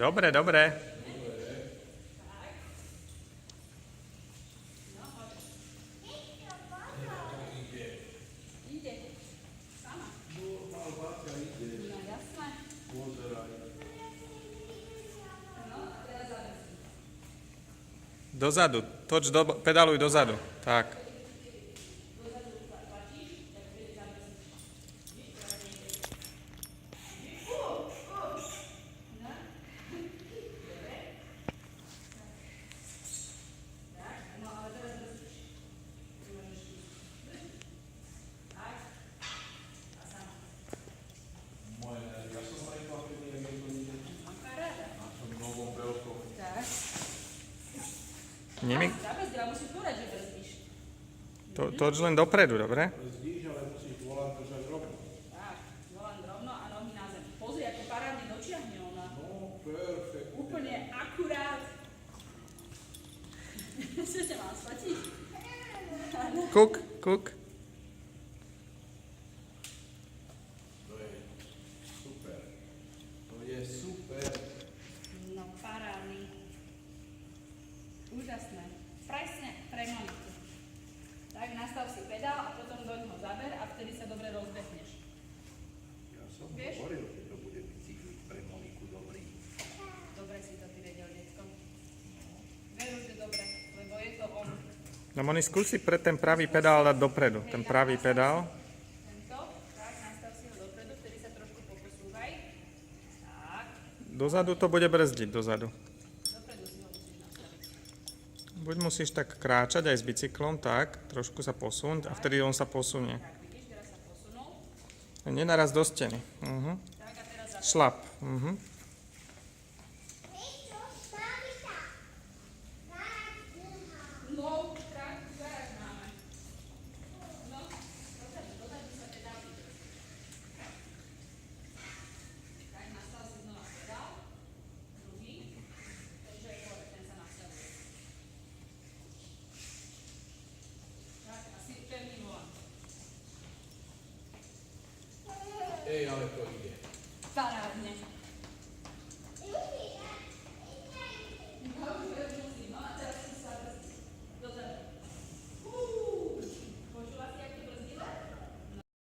Dobre, dobre. Ide. Sama. No jasné. No, a teraz zavezím. Dozadu. Pedaluj dozadu. Tak. No, ale teraz bezpečí. Môžeš ísť. Tak. A sama. Aká rada. Tak. Zabrzdí, ale musíš povedať, že brzdíš. Toč len dopredu, dobre? Brzdíš, ale musíš volant držať rovno. Tak, volant rovno a nohy na zem. Pozri, ako parádne dočiahne ona. No, perfekt. Úplne akurát. Čo sa mám sfotiť? Kuk, kuk. To je super. To je super. No, parádny. Úžasné. Presne pre Moniku. Tak, nastav si pedál a potom do ňoho zaber a vtedy sa dobre rozbehneš. Ja som Vieš? hovoril, že to bude bicyklik pre Moniku dobrý. Dobre si to ty vedel, detko. Veru, že dobre, lebo je to on. No Moni, skúsi pre ten pravý pedál dať dopredu. Ten pravý pedál. Tento, tak, nastav si ho dopredu, vtedy sa trošku poposúvaj. Tak, Dozadu to bude brzdiť, dozadu. dopredu si ho musíš nastaviť. Buď musíš tak kráčať aj s bicyklom, tak, trošku sa posunúť a vtedy on sa posunie. Tak, vidíš, teraz sa posunul. Nenaraz do steny. Tak, a teraz zaber. Šlap. No, tak, garáž máme. No, dozadu sa pedál ide. Tak, nastav si znova pedál. Druhý. Takže je hore, ten sa nastavuje. Tak, asi pevný volant. Ej, ale to ide. Parádne.